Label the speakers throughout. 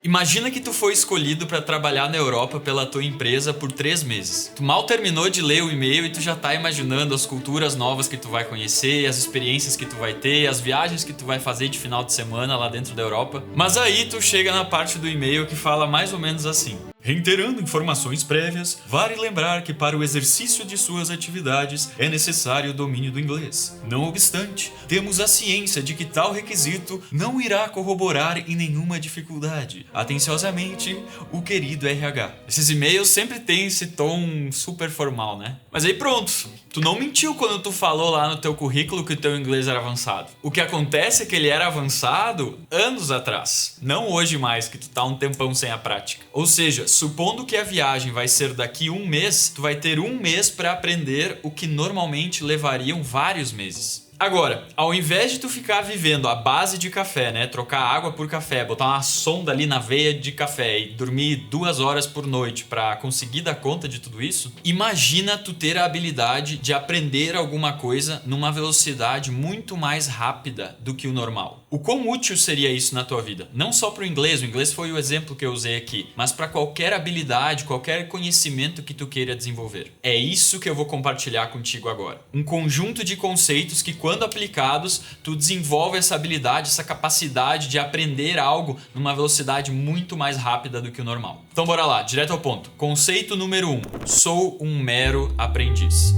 Speaker 1: Imagina que tu foi escolhido para trabalhar na Europa pela tua empresa por 3 meses. Tu mal terminou de ler o e-mail e tu já tá imaginando as culturas novas que tu vai conhecer, as experiências que tu vai ter, as viagens que tu vai fazer de final de semana lá dentro da Europa. Mas aí tu chega na parte do e-mail que fala mais ou menos assim: reiterando informações prévias, vale lembrar que para o exercício de suas atividades é necessário o domínio do inglês. Não obstante, temos a ciência de que tal requisito não irá corroborar em nenhuma dificuldade. Atenciosamente, o querido RH. Esses e-mails sempre têm esse tom super formal, né? Mas aí pronto, tu não mentiu quando tu falou lá no teu currículo que o teu inglês era avançado. O que acontece é que ele era avançado anos atrás, não hoje mais, que tu tá um tempão sem a prática. Ou seja, supondo que a viagem vai ser daqui 1 mês, tu vai ter 1 mês para aprender o que normalmente levariam vários meses. Agora, ao invés de tu ficar vivendo à base de café, né, trocar água por café, botar uma sonda ali na veia de café e dormir 2 horas por noite para conseguir dar conta de tudo isso, imagina tu ter a habilidade de aprender alguma coisa numa velocidade muito mais rápida do que o normal. O quão útil seria isso na tua vida? Não só para o inglês foi o exemplo que eu usei aqui, mas para qualquer habilidade, qualquer conhecimento que tu queira desenvolver. É isso que eu vou compartilhar contigo agora. Um conjunto de conceitos que, quando aplicados, tu desenvolve essa habilidade, essa capacidade de aprender algo numa velocidade muito mais rápida do que o normal. Então bora lá, direto ao ponto. Conceito número 1. Sou um mero aprendiz.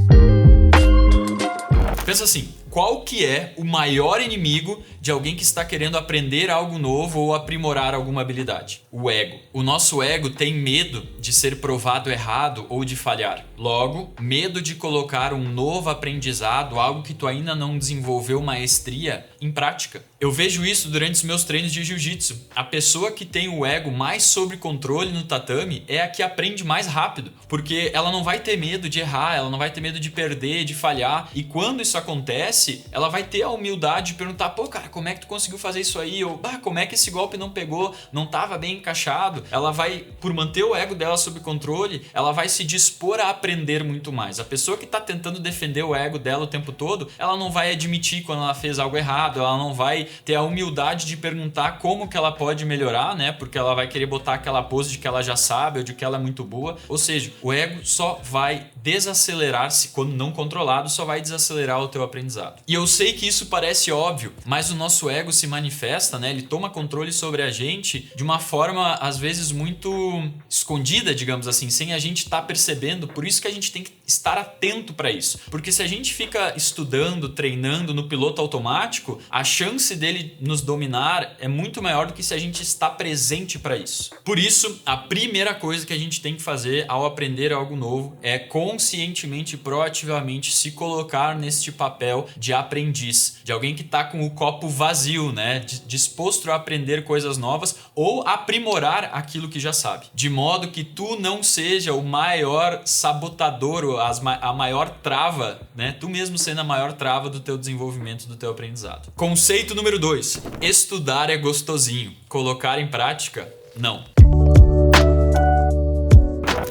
Speaker 1: Pensa assim, qual que é o maior inimigo de alguém que está querendo aprender algo novo ou aprimorar alguma habilidade? O ego. O nosso ego tem medo de ser provado errado ou de falhar. Logo, medo de colocar um novo aprendizado, algo que tu ainda não desenvolveu maestria, em prática. Eu vejo isso durante os meus treinos de jiu-jitsu. A pessoa que tem o ego mais sob controle no tatame é a que aprende mais rápido, porque ela não vai ter medo de errar, ela não vai ter medo de perder, de falhar, e quando isso acontece, ela vai ter a humildade de perguntar: pô, cara, como é que tu conseguiu fazer isso aí? Ou, como é que esse golpe não pegou? Não estava bem encaixado? Ela vai, por manter o ego dela sob controle, ela vai se dispor a aprender muito mais. A pessoa que está tentando defender o ego dela o tempo todo, ela não vai admitir quando ela fez algo errado, ela não vai ter a humildade de perguntar como que ela pode melhorar, né? Porque ela vai querer botar aquela pose de que ela já sabe ou de que ela é muito boa. Ou seja, o ego só vai desacelerar-se, quando não controlado, só vai desacelerar o teu aprendizado. E eu sei que isso parece óbvio, mas o nosso ego se manifesta, né? Ele toma controle sobre a gente de uma forma, às vezes, muito escondida, digamos assim, sem a gente estar percebendo. Por isso que a gente tem que estar atento para isso. Porque se a gente fica estudando, treinando no piloto automático, a chance dele nos dominar é muito maior do que se a gente está presente para isso. Por isso, a primeira coisa que a gente tem que fazer ao aprender algo novo é conscientemente e proativamente se colocar neste papel de aprendiz, de alguém que está com o copo vazio, né? Disposto a aprender coisas novas ou aprimorar aquilo que já sabe. De modo que tu não seja o maior sabotador ou a maior trava, né? Tu mesmo sendo a maior trava do teu desenvolvimento, do teu aprendizado. Conceito número 2. Estudar é gostosinho. Colocar em prática, não.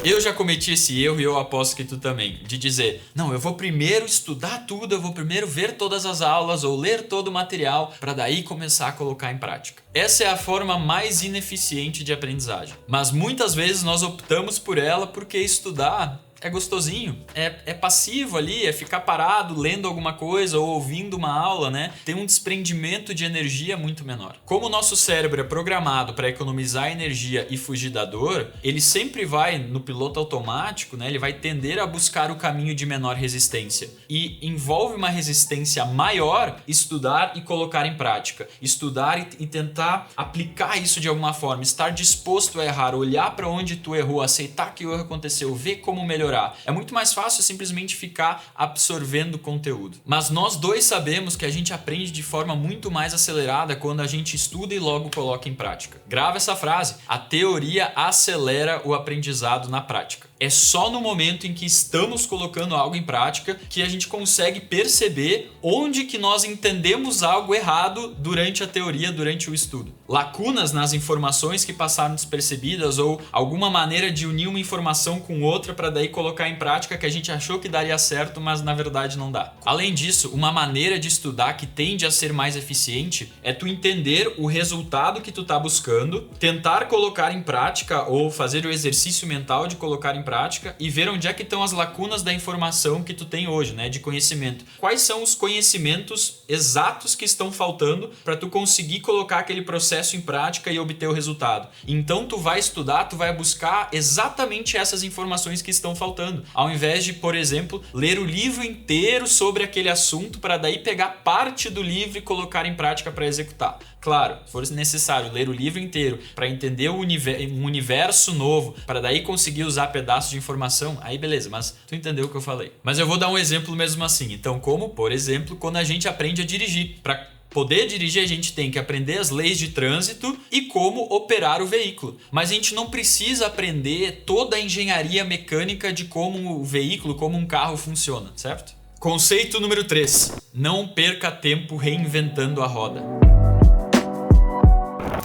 Speaker 1: Eu já cometi esse erro e eu aposto que tu também, de dizer: não, eu vou primeiro estudar tudo, eu vou primeiro ver todas as aulas ou ler todo o material para daí começar a colocar em prática. Essa é a forma mais ineficiente de aprendizagem, mas muitas vezes nós optamos por ela porque estudar é gostosinho, é passivo ali, é ficar parado lendo alguma coisa ou ouvindo uma aula, né? Tem um desprendimento de energia muito menor. Como o nosso cérebro é programado para economizar energia e fugir da dor, ele sempre vai no piloto automático, né? Ele vai tender a buscar o caminho de menor resistência. E envolve uma resistência maior estudar e colocar em prática. Estudar e tentar aplicar isso de alguma forma, estar disposto a errar, olhar para onde tu errou, aceitar que o erro aconteceu, ver como melhorar. É muito mais fácil simplesmente ficar absorvendo conteúdo. Mas nós dois sabemos que a gente aprende de forma muito mais acelerada quando a gente estuda e logo coloca em prática. Grava essa frase: a teoria acelera o aprendizado na prática. É só no momento em que estamos colocando algo em prática que a gente consegue perceber onde que nós entendemos algo errado durante a teoria, durante o estudo. Lacunas nas informações que passaram despercebidas ou alguma maneira de unir uma informação com outra para daí colocar em prática que a gente achou que daria certo, mas na verdade não dá. Além disso, uma maneira de estudar que tende a ser mais eficiente é tu entender o resultado que tu tá buscando, tentar colocar em prática ou fazer o exercício mental de colocar em prática e ver onde é que estão as lacunas da informação que tu tem hoje, né, de conhecimento. Quais são os conhecimentos exatos que estão faltando para tu conseguir colocar aquele processo em prática e obter o resultado. Então tu vai estudar, tu vai buscar exatamente essas informações que estão faltando, ao invés de, por exemplo, ler o livro inteiro sobre aquele assunto para daí pegar parte do livro e colocar em prática para executar. Claro, se for necessário ler o livro inteiro para entender um universo novo, para daí conseguir usar pedaços de informação, aí beleza, mas tu entendeu o que eu falei. Mas eu vou dar um exemplo mesmo assim. Então, como, por exemplo, quando a gente aprende a dirigir. Para poder dirigir, a gente tem que aprender as leis de trânsito e como operar o veículo. Mas a gente não precisa aprender toda a engenharia mecânica de como o veículo, como um carro funciona, certo? Conceito número 3. Não perca tempo reinventando a roda.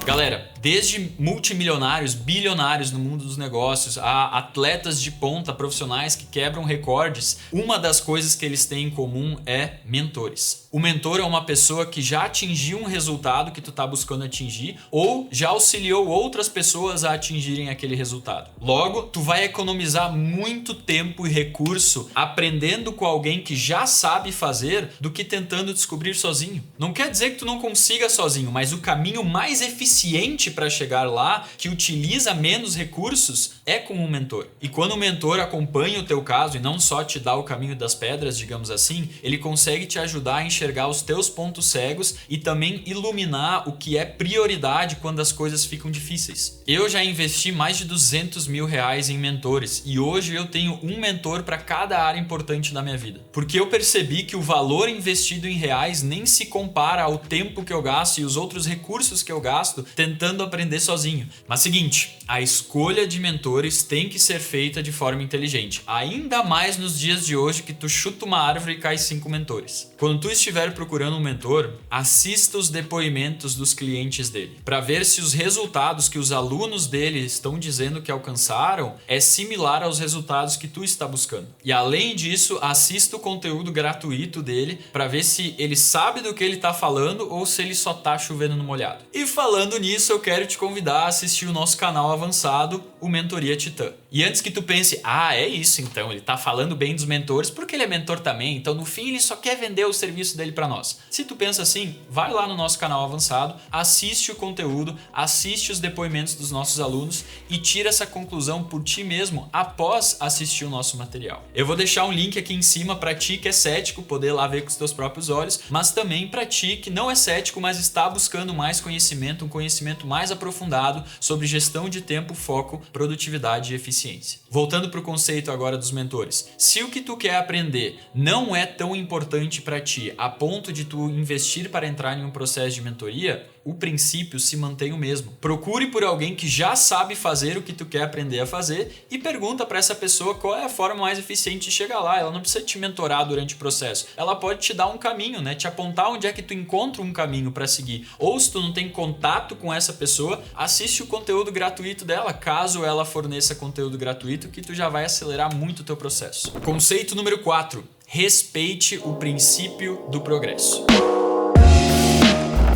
Speaker 1: Galera, desde multimilionários, bilionários no mundo dos negócios, a atletas de ponta, profissionais que quebram recordes, uma das coisas que eles têm em comum é mentores. O mentor é uma pessoa que já atingiu um resultado que tu tá buscando atingir ou já auxiliou outras pessoas a atingirem aquele resultado. Logo, tu vai economizar muito tempo e recurso aprendendo com alguém que já sabe fazer do que tentando descobrir sozinho. Não quer dizer que tu não consiga sozinho, mas o caminho mais eficiente para chegar lá, que utiliza menos recursos, é com um mentor. E quando o mentor acompanha o teu caso e não só te dá o caminho das pedras, digamos assim, ele consegue te ajudar a enxergar os teus pontos cegos e também iluminar o que é prioridade quando as coisas ficam difíceis. Eu já investi mais de 200 mil reais em mentores e hoje eu tenho um mentor para cada área importante da minha vida. Porque eu percebi que o valor investido em reais nem se compara ao tempo que eu gasto e os outros recursos que eu gasto tentando aprender sozinho. Mas seguinte, a escolha de mentores tem que ser feita de forma inteligente. Ainda mais nos dias de hoje que tu chuta uma árvore e cai 5 mentores. Quando tu estiver procurando um mentor, assista os depoimentos dos clientes dele, para ver se os resultados que os alunos dele estão dizendo que alcançaram é similar aos resultados que tu está buscando. E além disso, assista o conteúdo gratuito dele para ver se ele sabe do que ele está falando ou se ele só tá chovendo no molhado. E falando nisso, eu quero te convidar a assistir o nosso canal avançado, o Mentoria Titã. E antes que tu pense, é isso então, ele tá falando bem dos mentores porque ele é mentor também, então no fim ele só quer vender o serviço dele para nós. Se tu pensa assim, vai lá no nosso canal avançado, assiste o conteúdo, assiste os depoimentos dos nossos alunos e tira essa conclusão por ti mesmo após assistir o nosso material. Eu vou deixar um link aqui em cima para ti que é cético poder lá ver com os teus próprios olhos, mas também para ti que não é cético, mas está buscando mais conhecimento, um conhecimento mais aprofundado sobre gestão de tempo, foco, produtividade e eficiência. Voltando para o conceito agora dos mentores. Se o que tu quer aprender não é tão importante para ti a ponto de tu investir para entrar em um processo de mentoria, o princípio se mantém o mesmo. Procure por alguém que já sabe fazer o que tu quer aprender a fazer e pergunta para essa pessoa qual é a forma mais eficiente de chegar lá. Ela não precisa te mentorar durante o processo. Ela pode te dar um caminho, né? Te apontar onde é que tu encontra um caminho para seguir. Ou se tu não tem contato com essa pessoa, assiste o conteúdo gratuito dela, caso ela forneça conteúdo gratuito, que tu já vai acelerar muito o teu processo. Conceito número 4. Respeite o princípio do progresso.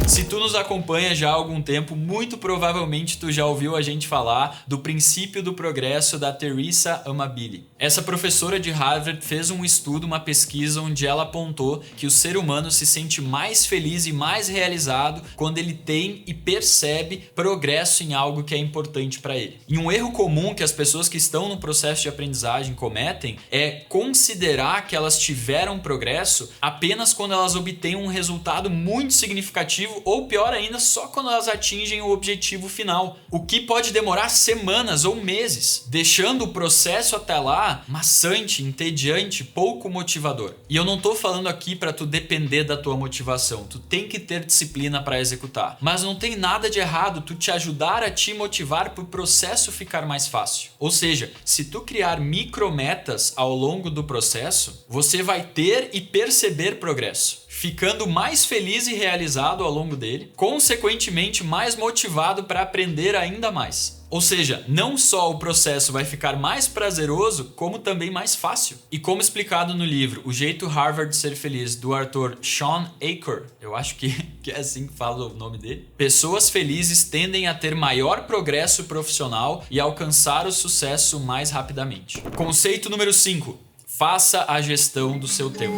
Speaker 1: Se tu nos acompanha já há algum tempo, muito provavelmente tu já ouviu a gente falar do princípio do progresso da Teresa Amabile. Essa professora de Harvard fez um estudo, uma pesquisa onde ela apontou que o ser humano se sente mais feliz e mais realizado quando ele tem e percebe progresso em algo que é importante para ele. E um erro comum que as pessoas que estão no processo de aprendizagem cometem é considerar que elas tiveram progresso apenas quando elas obtêm um resultado muito significativo objetivo, ou pior ainda, só quando elas atingem o objetivo final, o que pode demorar semanas ou meses, deixando o processo até lá maçante, entediante, pouco motivador. E eu não tô falando aqui para tu depender da tua motivação, tu tem que ter disciplina para executar, mas não tem nada de errado tu te ajudar a te motivar para o processo ficar mais fácil. Ou seja, se tu criar micrometas ao longo do processo, você vai ter e perceber progresso, ficando mais feliz e realizado ao longo dele, consequentemente mais motivado para aprender ainda mais. Ou seja, não só o processo vai ficar mais prazeroso, como também mais fácil. E como explicado no livro O Jeito Harvard de Ser Feliz, do autor Shawn Achor, eu acho que é assim que fala o nome dele, pessoas felizes tendem a ter maior progresso profissional e alcançar o sucesso mais rapidamente. Conceito número 5. Faça a gestão do seu tempo.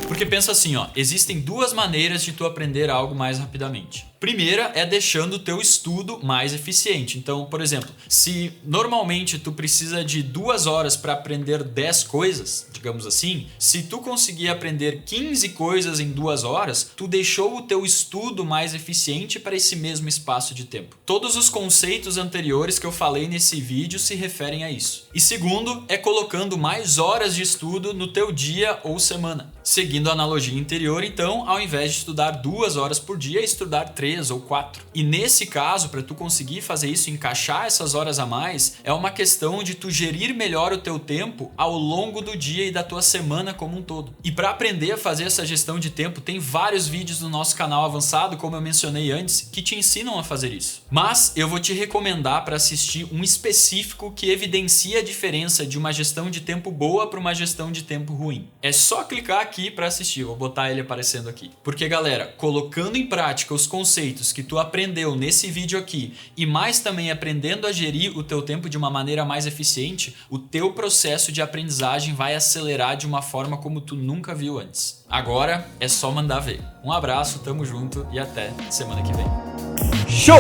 Speaker 1: Porque pensa assim, existem duas maneiras de tu aprender algo mais rapidamente. Primeira é deixando o teu estudo mais eficiente. Então, por exemplo, se normalmente tu precisa de 2 horas para aprender 10 coisas, digamos assim, se tu conseguir aprender 15 coisas em 2 horas, tu deixou o teu estudo mais eficiente para esse mesmo espaço de tempo. Todos os conceitos anteriores que eu falei nesse vídeo se referem a isso. E segundo, é colocando mais horas de estudo no teu dia ou semana. Seguindo a analogia anterior, então, ao invés de estudar 2 horas por dia, estudar 3 ou 4. E nesse caso, para tu conseguir fazer isso, encaixar essas horas a mais, é uma questão de tu gerir melhor o teu tempo ao longo do dia e da tua semana como um todo. E para aprender a fazer essa gestão de tempo, tem vários vídeos no nosso canal avançado, como eu mencionei antes, que te ensinam a fazer isso. Mas eu vou te recomendar para assistir um específico que evidencia a diferença de uma gestão de tempo boa para uma gestão de tempo ruim. É só clicar aqui para assistir, vou botar ele aparecendo aqui. Porque, galera, colocando em prática os conceitos que tu aprendeu nesse vídeo aqui e mais também aprendendo a gerir o teu tempo de uma maneira mais eficiente, o teu processo de aprendizagem vai acelerar de uma forma como tu nunca viu antes. Agora é só mandar ver. Um abraço, tamo junto e até semana que vem. Show!